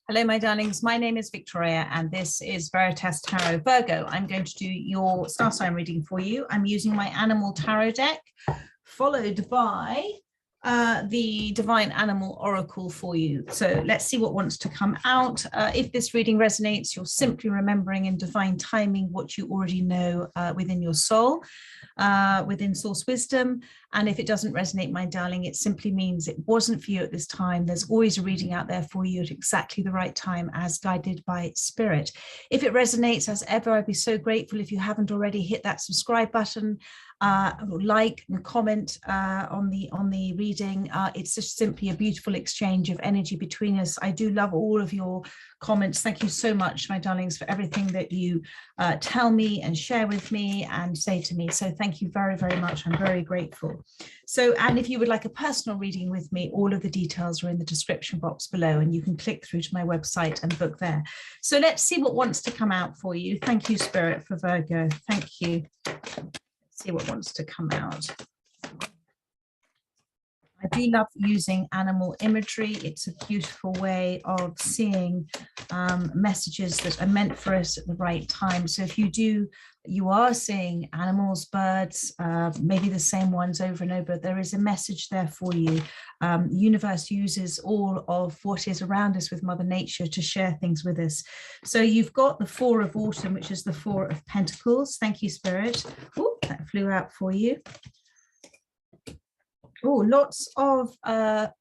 Hello, my darlings. My name is Victoria, and this is Veritas Tarot Virgo. I'm going to do your star sign reading for you. I'm using my animal tarot deck, followed by the divine animal oracle for you. So let's see what wants to come out. If this reading resonates, you're simply remembering in divine timing what you already know within your soul, within source wisdom. And if it doesn't resonate, my darling, it simply means it wasn't for you at this time. There's always a reading out there for you at exactly the right time, as guided by spirit. If it resonates, as ever, I'd be so grateful if you haven't already hit that subscribe button, like and comment on the reading. It's just simply a beautiful exchange of energy between us. I do love all of your comments. Thank you so much, my darlings, for everything that you tell me and share with me and say to me. So thank you very, very much. I'm very grateful. So, and if you would like a personal reading with me, all of the details are in the description box below, and you can click through to my website and book there. So let's see what wants to come out for you. Thank you, Spirit, for Virgo. Thank you. Let's see what wants to come out. I do love using animal imagery. It's a beautiful way of seeing messages that are meant for us at the right time. So if you are seeing animals, birds, maybe the same ones over and over, there is a message there for you. The universe uses all of what is around us with Mother Nature to share things with us. So you've got the Four of Autumn, which is the Four of Pentacles. Thank you, Spirit. Oh, that flew out for you. Oh, lots of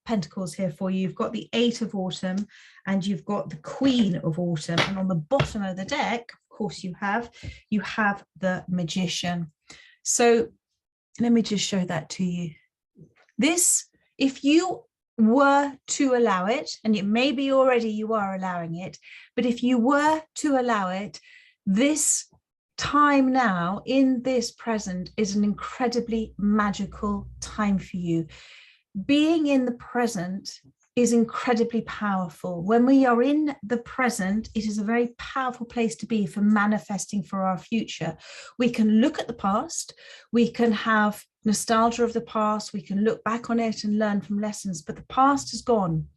pentacles here for you. You've got the Eight of Autumn and you've got the Queen of Autumn. And on the bottom of the deck, of course, you have the Magician. So let me just show that to you. This, if you were to allow it, and it may be already you are allowing it, but if you were to allow it, this time now in this present is an incredibly magical time for you. Being in the present is incredibly powerful. When we are in the present, it is a very powerful place to be for manifesting for our future. We can look at the past, we can have nostalgia of the past, we can look back on it and learn from lessons, but the past is gone.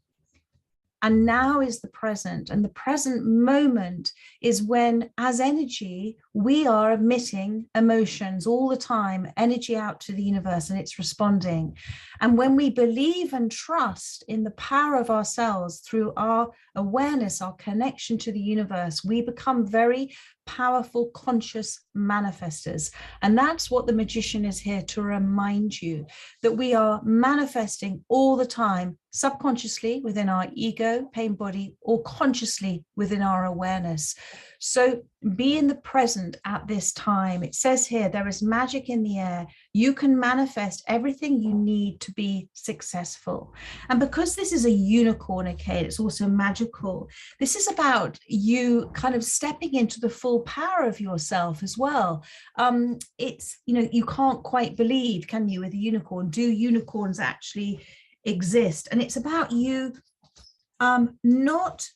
And now is the present. And the present moment is when, as energy, we are emitting emotions all the time, energy out to the universe, and it's responding. And when we believe and trust in the power of ourselves through our awareness, our connection to the universe, we become very powerful, conscious manifestors. And that's what the Magician is here to remind you, that we are manifesting all the time, subconsciously within our ego, pain body, or consciously within our awareness. So be in the present at this time. It says here, there is magic in the air. You can manifest everything you need to be successful. And because this is a unicorn, okay, it's also magical. This is about you kind of stepping into the full power of yourself as well. It's, you know, you can't quite believe, can you, with a unicorn? Do unicorns actually exist? And it's about you not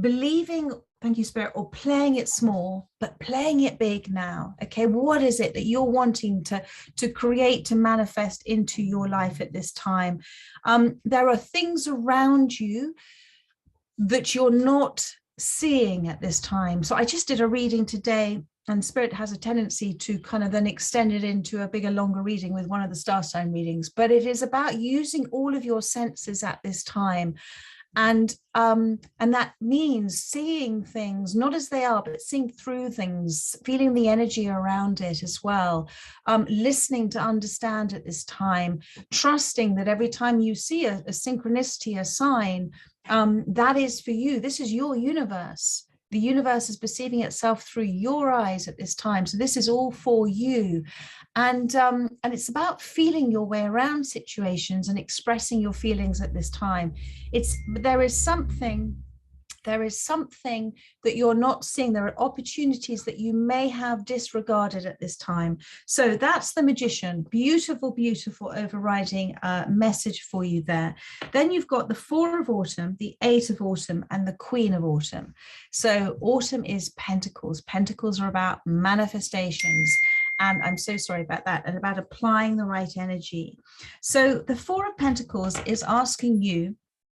believing, thank you, Spirit, or playing it small, but playing it big now. Okay, what is it that you're wanting to create, to manifest into your life at this time? There are things around you that you're not seeing at this time. So I just did a reading today, and Spirit has a tendency to kind of then extend it into a bigger, longer reading with one of the star sign readings. But it is about using all of your senses at this time. And that means seeing things not as they are, but seeing through things, feeling the energy around it as well, listening to understand at this time, trusting that every time you see a synchronicity, a sign, that is for you. This is your universe. The universe is perceiving itself through your eyes at this time. So this is all for you. And it's about feeling your way around situations and expressing your feelings at this time. There is something that you're not seeing. There are opportunities that you may have disregarded at this time. So that's the Magician. Beautiful, beautiful overriding message for you there. Then you've got the Four of Autumn, the Eight of Autumn, and the Queen of Autumn. So autumn is pentacles. Pentacles are about manifestations. And I'm so sorry about that, and about applying the right energy. So the Four of Pentacles is asking you,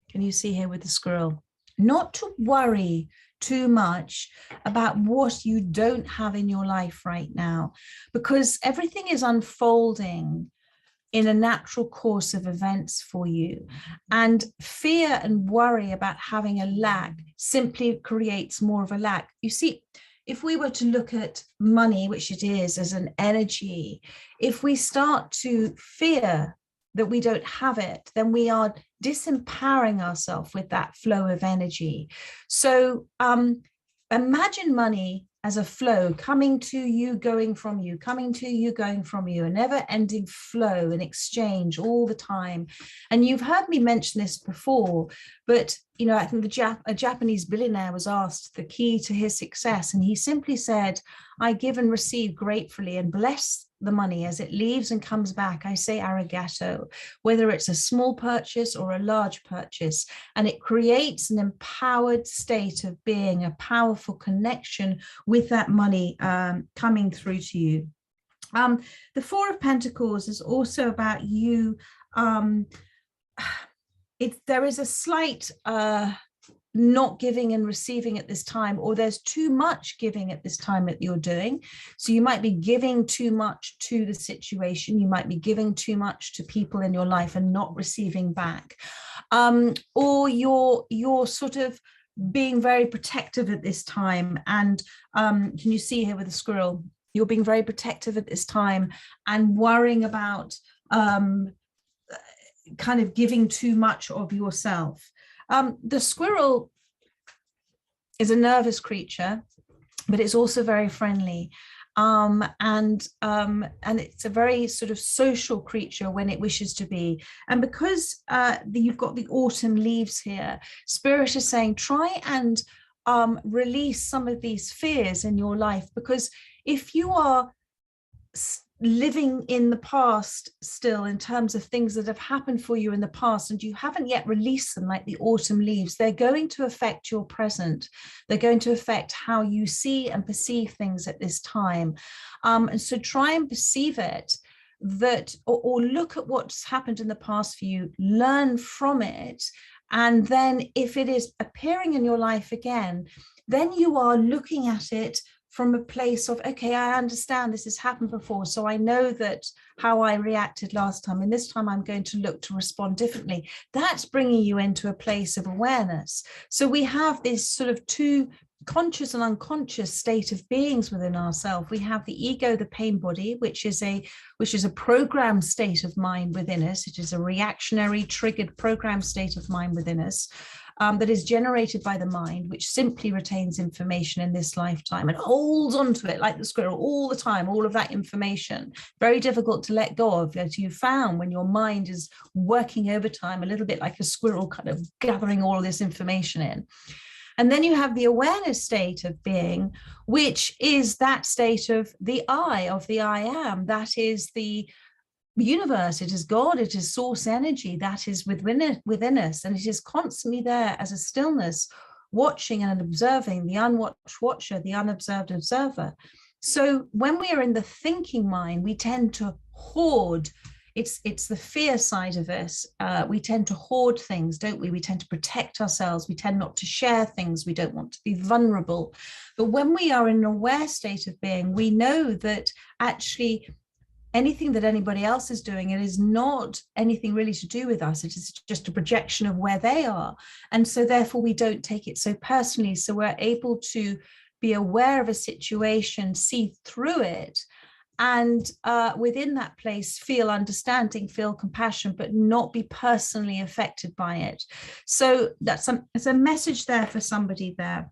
can you see here with the squirrel? not to worry too much about what you don't have in your life right now, because everything is unfolding in a natural course of events for you. And fear and worry about having a lack simply creates more of a lack. You see, if we were to look at money, which it is as an energy, if we start to fear that we don't have it, then we are disempowering ourselves with that flow of energy. So imagine money as a flow coming to you, going from you, coming to you, going from you, a never-ending flow and exchange all the time. And you've heard me mention this before, but you know, I think a Japanese billionaire was asked the key to his success, and he simply said, "I give and receive gratefully and bless the money as it leaves and comes back. I say arigato," whether it's a small purchase or a large purchase. And it creates an empowered state of being, a powerful connection with that money coming through to you. The Four of Pentacles is also about you. There is a slight not giving and receiving at this time, or there's too much giving at this time that you're doing. So you might be giving too much to the situation. You might be giving too much to people in your life and not receiving back. Or you're sort of being very protective at this time. And can you see here with the squirrel? You're being very protective at this time and worrying about kind of giving too much of yourself. The squirrel is a nervous creature, but it's also very friendly. And it's a very sort of social creature when it wishes to be. And because you've got the autumn leaves here, Spirit is saying, try and release some of these fears in your life, because if you are living in the past still, in terms of things that have happened for you in the past, and you haven't yet released them, like the autumn leaves, they're going to affect your present. They're going to affect how you see and perceive things at this time. And so try and perceive it, that, or look at what's happened in the past for you, learn from it. And then if it is appearing in your life again, then you are looking at it from a place of, okay, I understand this has happened before, so I know that how I reacted last time, and this time I'm going to look to respond differently. That's bringing you into a place of awareness. So we have this sort of two conscious and unconscious state of beings within ourselves. We have the ego, the pain body, which is a programmed state of mind within us. It is a reactionary, triggered, programmed state of mind within us. That is generated by the mind, which simply retains information in this lifetime and holds onto it like the squirrel all the time, all of that information. Very difficult to let go of, as you found, when your mind is working overtime, a little bit like a squirrel, kind of gathering all of this information in. And then you have the awareness state of being, which is that state of the I am. That is the universe, it is God, it is source energy that is within us, and it is constantly there as a stillness, watching and observing, the unwatched watcher, the unobserved observer. So when we are in the thinking mind, we tend to hoard. It's the fear side of us. We tend to hoard things, don't we? We tend to protect ourselves. We tend not to share things. We don't want to be vulnerable. But when we are in an aware state of being, we know that actually anything that anybody else is doing, it is not anything really to do with us. It is just a projection of where they are. And so therefore we don't take it so personally. So we're able to be aware of a situation, see through it, and within that place feel understanding, feel compassion, but not be personally affected by it. So it's a message there for somebody there.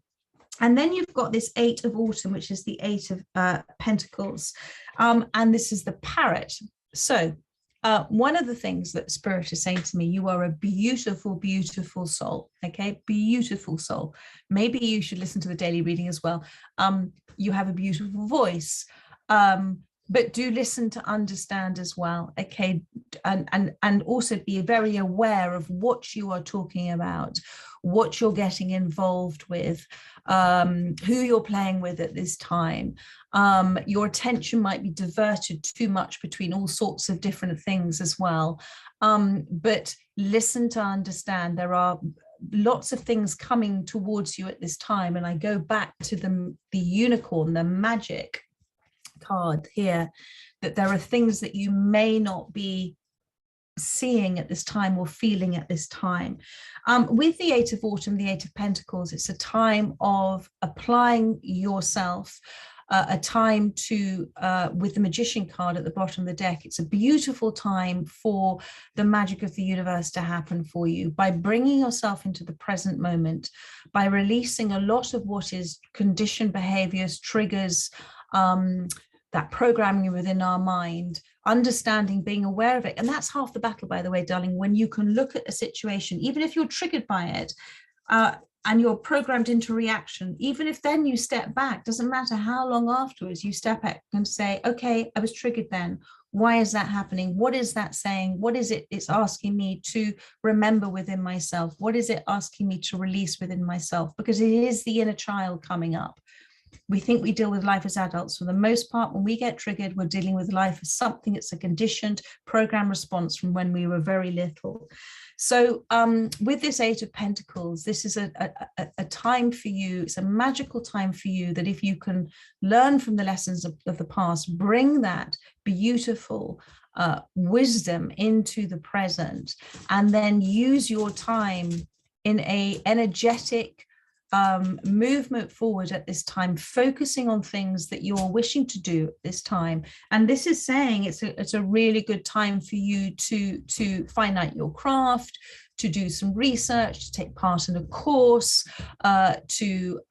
And then you've got this Eight of Autumn, which is the Eight of Pentacles. And this is the parrot. So one of the things that Spirit is saying to me, you are a beautiful, beautiful soul. Okay, beautiful soul. Maybe you should listen to the daily reading as well. You have a beautiful voice. But do listen to understand as well, okay? And also be very aware of what you are talking about, what you're getting involved with, who you're playing with at this time. Your attention might be diverted too much between all sorts of different things as well. But listen to understand. There are lots of things coming towards you at this time. And I go back to the unicorn, the magic card here, that there are things that you may not be seeing at this time or feeling at this time. With the Eight of Autumn, the Eight of Pentacles, it's a time of applying yourself, a time to, with the Magician card at the bottom of the deck, it's a beautiful time for the magic of the universe to happen for you by bringing yourself into the present moment, by releasing a lot of what is conditioned behaviors, triggers, that programming within our mind, understanding, being aware of it. And that's half the battle, by the way, darling, when you can look at a situation, even if you're triggered by it, and you're programmed into reaction, even if then you step back, doesn't matter how long afterwards you step back and say, okay, I was triggered then. Why is that happening? What is that saying? What is it it's asking me to remember within myself? What is it asking me to release within myself? Because it is the inner child coming up. We think we deal with life as adults. For the most part, when we get triggered, we're dealing with life as something that's a conditioned program response from when we were very little. So with this Eight of Pentacles, this is a time for you. It's a magical time for you that if you can learn from the lessons of the past, bring that beautiful wisdom into the present, and then use your time in a energetic movement forward at this time, focusing on things that you're wishing to do at this time. And this is saying it's a really good time for you to find out your craft, to do some research, to take part in a course, to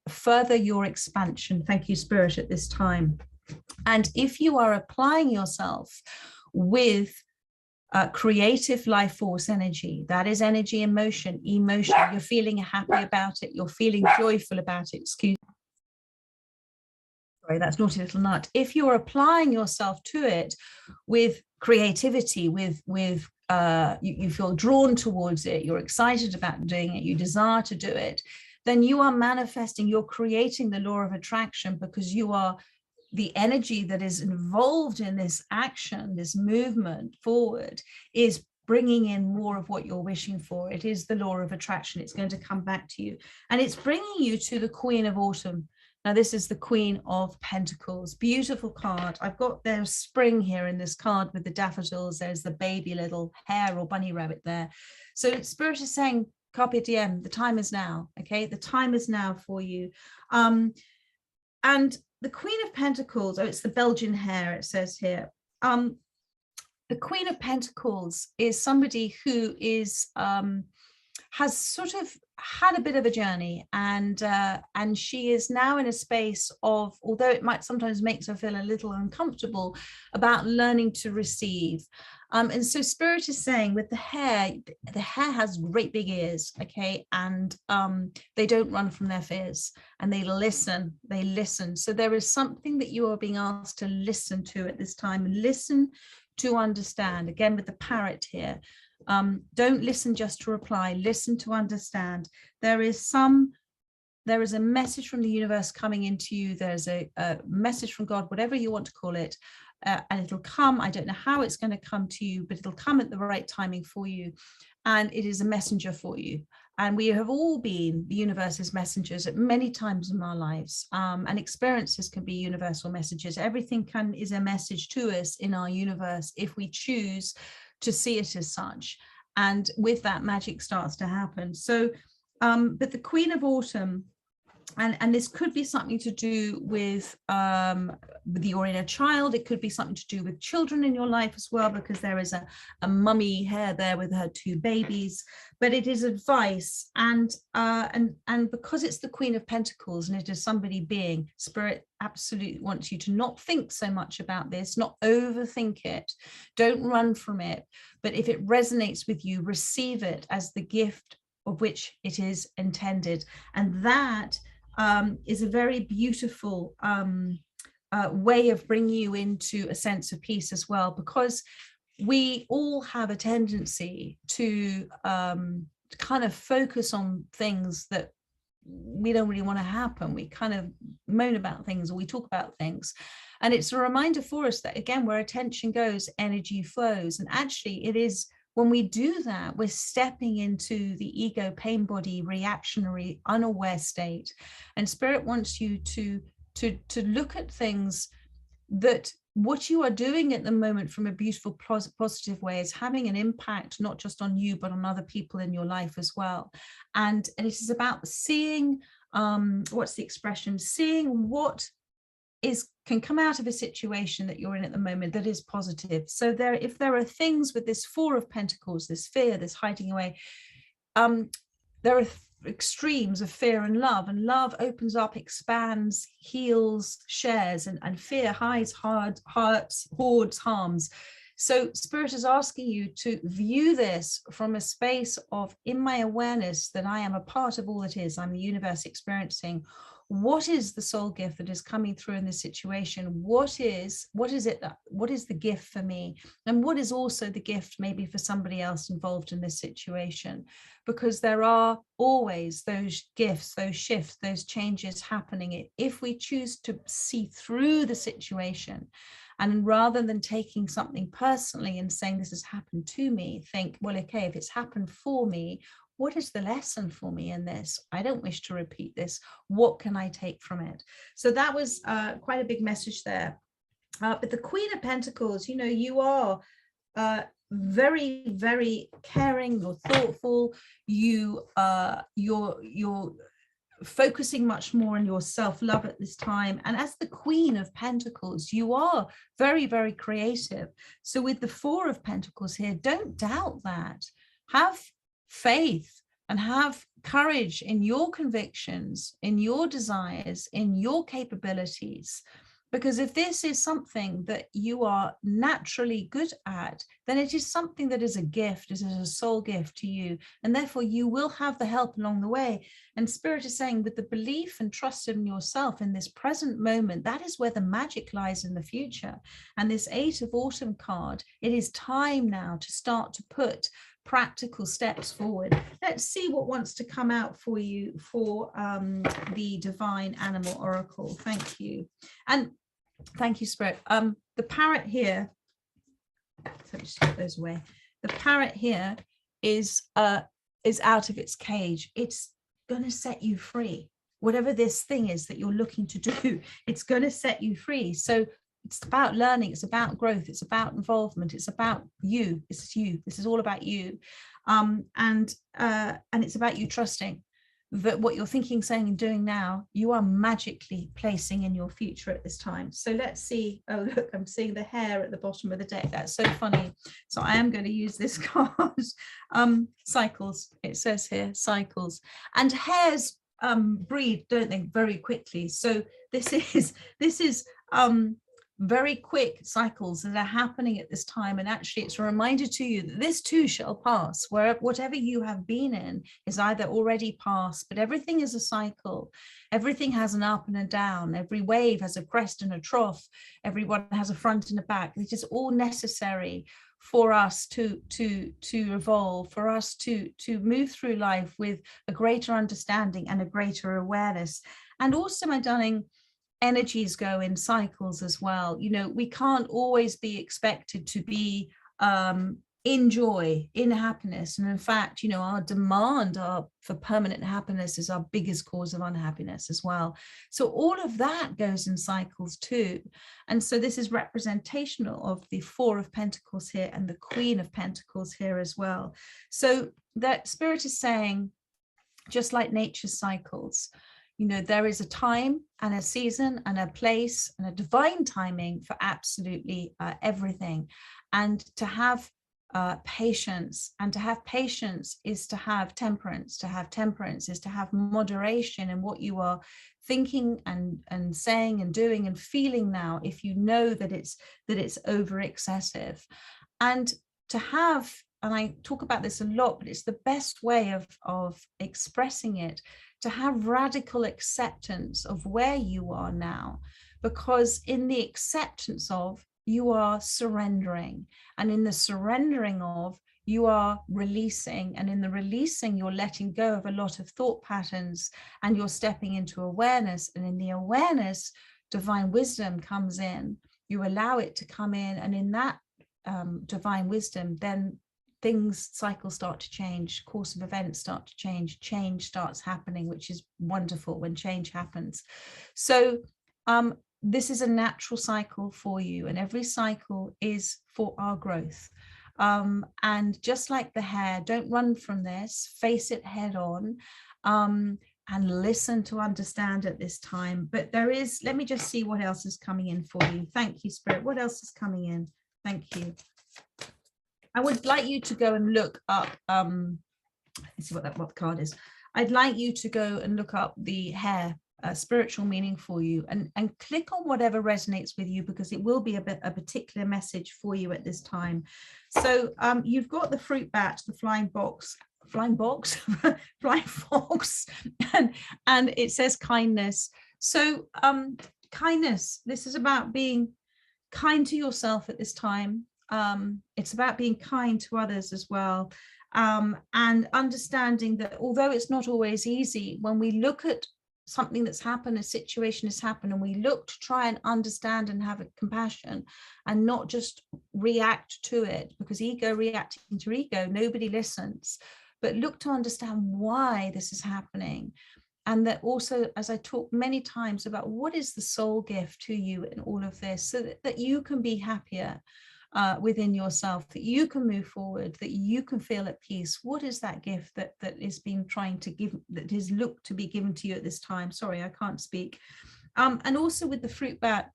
further your expansion. Thank you, Spirit, at this time. And if you are applying yourself with creative life force energy, that is energy, emotion, you're feeling happy about it, you're feeling joyful about it, sorry, that's naughty little nut. If you're applying yourself to it with creativity, you feel drawn towards it, you're excited about doing it, you desire to do it, then you are manifesting, you're creating the law of attraction, because you are the energy that is involved in this action, this movement forward, is bringing in more of what you're wishing for. It is the law of attraction. It's going to come back to you. And it's bringing you to the Queen of Autumn. Now, this is the Queen of Pentacles. Beautiful card. I've got there's spring here in this card with the daffodils. There's the baby little hare or bunny rabbit there. So Spirit is saying, Carpe diem, the time is now. Okay, the time is now for you. And the Queen of Pentacles, oh, it's the Belgian hare, it says here. The Queen of Pentacles is somebody who is has sort of had a bit of a journey, and she is now in a space of, although it might sometimes makes her feel a little uncomfortable, about learning to receive. And so Spirit is saying with the hare has great big ears, okay, and they don't run from their fears, and they listen. So there is something that you are being asked to listen to at this time. Listen to understand. Again, with the parrot here, don't listen just to reply, listen to understand. There is a message from the universe coming into you. There's a message from God, whatever you want to call it, and it'll come. I don't know how it's going to come to you, but it'll come at the right timing for you, and it is a messenger for you. And we have all been the universe's messengers at many times in our lives, and experiences can be universal messages. Everything is a message to us in our universe if we choose to see it as such. And with that, magic starts to happen. So, but the Queen of Autumn, and this could be something to do with your inner child. It could be something to do with children in your life as well, because there is a mummy hare there with her two babies. But it is advice, and because it's the Queen of Pentacles, and it is somebody being, Spirit absolutely wants you to not think so much about this, not overthink it, don't run from it. But if it resonates with you, receive it as the gift of which it is intended. And that is a very beautiful way of bringing you into a sense of peace as well, because we all have a tendency to kind of focus on things that we don't really want to happen. We kind of moan about things, or we talk about things. And it's a reminder for us that, again, where attention goes, energy flows. And actually, it is when we do that, we're stepping into the ego pain body reactionary unaware state. And Spirit wants you to look at things that what you are doing at the moment from a beautiful, positive way is having an impact, not just on you, but on other people in your life as well. And it is about seeing, what's the expression? Seeing what can come out of a situation that you're in at the moment that is positive. So if there are things with this Four of Pentacles, this fear, this hiding away, there are extremes of fear and love opens up, expands, heals, shares, and fear hides, hurts, hoards, harms. So Spirit is asking you to view this from a space of, in my awareness that I am a part of all that is, I'm the universe experiencing. What is the soul gift that is coming through in this situation? What is the gift for me? And what is also the gift maybe for somebody else involved in this situation? Because there are always those gifts, those shifts, those changes happening. If we choose to see through the situation, and rather than taking something personally and saying this has happened to me, think, well, okay, if it's happened for me, what is the lesson for me in this? I don't wish to repeat this. What can I take from it? So that was quite a big message there. But the Queen of Pentacles, you know, you are very, very caring, you're thoughtful, you're focusing much more on your self-love at this time. And as the Queen of Pentacles, you are very, very creative. So with the Four of Pentacles here, don't doubt that. Have faith and have courage in your convictions, in your desires, in your capabilities. Because if this is something that you are naturally good at, then it is something that is a gift, it is a soul gift to you. And therefore you will have the help along the way. And Spirit is saying, with the belief and trust in yourself in this present moment, that is where the magic lies in the future. And this Eight of Autumn card, it is time now to start to put practical steps forward. Let's see what wants to come out for you for the Divine Animal Oracle. Thank you. And thank you, Spirit. The parrot here, so just get those away. The parrot here is out of its cage. It's going to set you free. Whatever this thing is that you're looking to do, it's going to set you free. So it's about learning, it's about growth, it's about involvement, it's about you. It's you. This is all about you. And it's about you trusting that what you're thinking, saying, and doing now, you are magically placing in your future at this time. So let's see. Oh, look, I'm seeing the hair at the bottom of the deck. That's so funny. So I am going to use this card. Cycles, it says here, cycles. And hairs breed, don't they, very quickly. So this is very quick cycles that are happening at this time. And actually it's a reminder to you that this too shall pass. Whatever you have been in is either already past, but everything is a cycle. Everything has an up and a down. Every wave has a crest and a trough. Everyone has a front and a back. It is all necessary for us to evolve, for us to move through life with a greater understanding and a greater awareness. And also, my darling, energies go in cycles as well. You know, we can't always be expected to be in joy, in happiness. And in fact, you know, our demand for permanent happiness is our biggest cause of unhappiness as well. So all of that goes in cycles too. And so this is representational of the Four of Pentacles here and the Queen of Pentacles here as well. So that Spirit is saying, just like nature's cycles, you know, there is a time and a season and a place and a divine timing for absolutely everything. And to have patience, and to have patience is to have temperance. To have temperance is to have moderation in what you are thinking and saying and doing and feeling now, if you know that it's over excessive. And to have, and I talk about this a lot, but it's the best way of expressing it, to have radical acceptance of where you are now, because in the acceptance of, you are surrendering, and in the surrendering of, you are releasing, and in the releasing, you're letting go of a lot of thought patterns, and you're stepping into awareness, and in the awareness, divine wisdom comes in. You allow it to come in, and in that divine wisdom, then cycles start to change, course of events start to change starts happening, which is wonderful when change happens. So this is a natural cycle for you, and every cycle is for our growth. And just like the hair, don't run from this, face it head on, and listen to understand at this time. But there is, let me just see what else is coming in for you. Thank you, Spirit. What else is coming in? Thank you. I would like you to go and look up, let's see what the card is. I'd like you to go and look up the hair, spiritual meaning for you, and click on whatever resonates with you, because it will be a particular message for you at this time. So you've got the fruit bat, the flying fox, and it says kindness. So kindness, this is about being kind to yourself at this time. It's about being kind to others as well, and understanding that although it's not always easy, when we look at something that's happened, a situation has happened, and we look to try and understand and have a compassion and not just react to it, because ego reacting to ego, nobody listens, but look to understand why this is happening. And that also, as I talk many times about what is the soul gift to you in all of this, so that you can be happier within yourself, that you can move forward, that you can feel at peace. What is that gift that is being trying to give, that is looked to be given to you at this time? Sorry, I can't speak. And also with the fruit bat,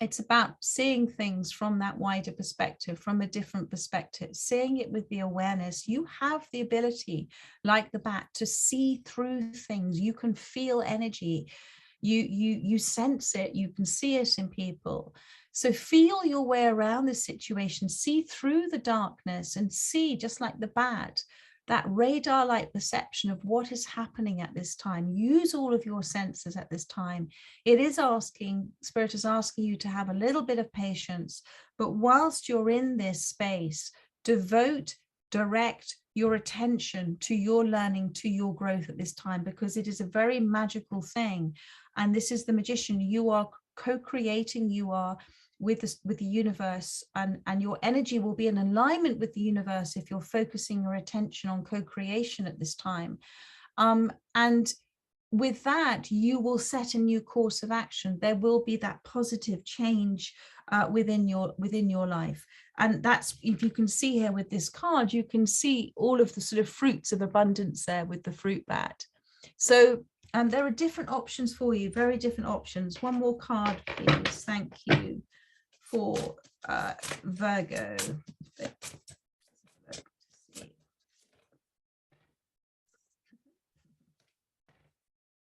it's about seeing things from that wider perspective, from a different perspective, seeing it with the awareness. You have the ability, like the bat, to see through things. You can feel energy. You sense it. You can see it in people. So feel your way around this situation, see through the darkness, and see, just like the bat, that radar-like perception of what is happening at this time. Use all of your senses at this time. It is asking, Spirit is asking you to have a little bit of patience, but whilst you're in this space, direct your attention to your learning, to your growth at this time, because it is a very magical thing. And this is the magician. You are co-creating, you are with the universe, and your energy will be in alignment with the universe if you're focusing your attention on co-creation at this time. And with that, you will set a new course of action. There will be that positive change within your life. And that's, if you can see here with this card, you can see all of the sort of fruits of abundance there with the fruit bat. So there are different options for you, very different options. One more card, please. Thank you. For Virgo.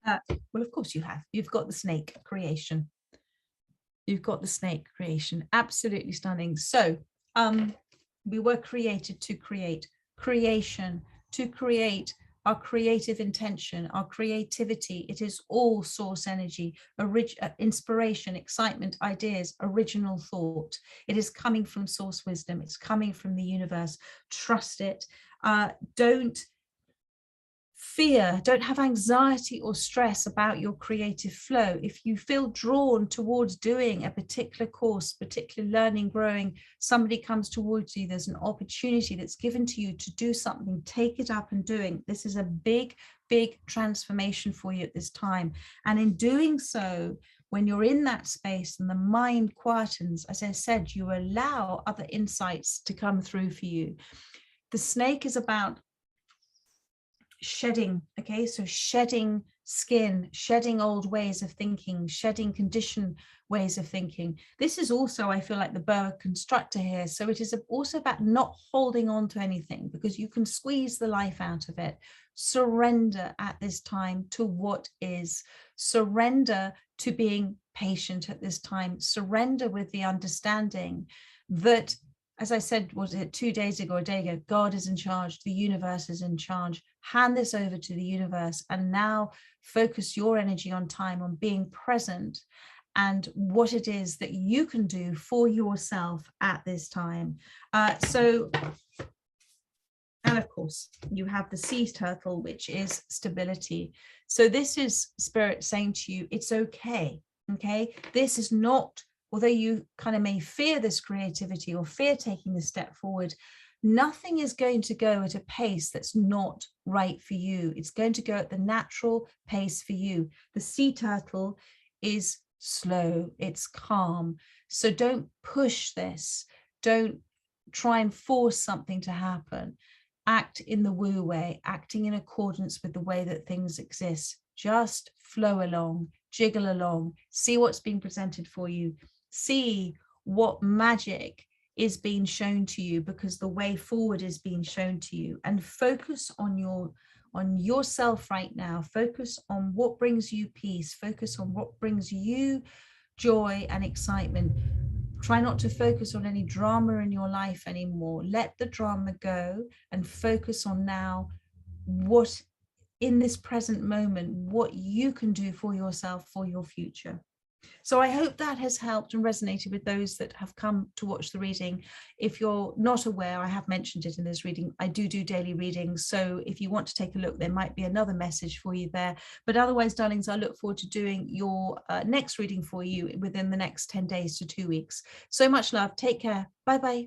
Well, of course you have. You've got the snake creation. You've got the snake creation. Absolutely stunning. So we were created to create. Creation, to create our creative intention, our creativity. It is all source energy, inspiration, excitement, ideas, original thought. It is coming from source wisdom. It's coming from the universe. Trust it. Don't fear, don't have anxiety or stress about your creative flow. If you feel drawn towards doing a particular course, particular learning, growing, somebody comes towards you, there's an opportunity that's given to you to do something, take it up and doing. This is a big transformation for you at this time. And in doing so, when you're in that space and the mind quietens, as I said, you allow other insights to come through for you. The snake is about shedding, okay, so shedding skin, shedding old ways of thinking, shedding conditioned ways of thinking. This is also, I feel like, the boa constructor here. So it is also about not holding on to anything, because you can squeeze the life out of it. Surrender at this time to what is. Surrender to being patient at this time. Surrender with the understanding that, as I said, was it 2 days ago or a day ago, God is in charge, the universe is in charge. Hand this over to the universe, and now focus your energy on time, on being present, and what it is that you can do for yourself at this time. And of course, you have the sea turtle, which is stability. So this is Spirit saying to you, it's okay, okay? This is not, although you kind of may fear this creativity or fear taking this step forward, Nothing is going to go at a pace that's not right for you. It's going to go at the natural pace for you. The sea turtle is slow, it's calm. So don't push this. Don't try and force something to happen. Act in the woo way, acting in accordance with the way that things exist. Just flow along, jiggle along, see what's being presented for you, see what magic is being shown to you, because the way forward is being shown to you, and focus on yourself right now. Focus on what brings you peace, focus on what brings you joy and excitement. Try not to focus on any drama in your life anymore. Let the drama go and focus on now what in this present moment, what you can do for yourself, for your future. So I hope that has helped and resonated with those that have come to watch the reading. If you're not aware, I have mentioned it in this reading, I do daily readings. So if you want to take a look, there might be another message for you there. But otherwise, darlings, I look forward to doing your next reading for you within the next 10 days to 2 weeks. So much love. Take care. Bye-bye.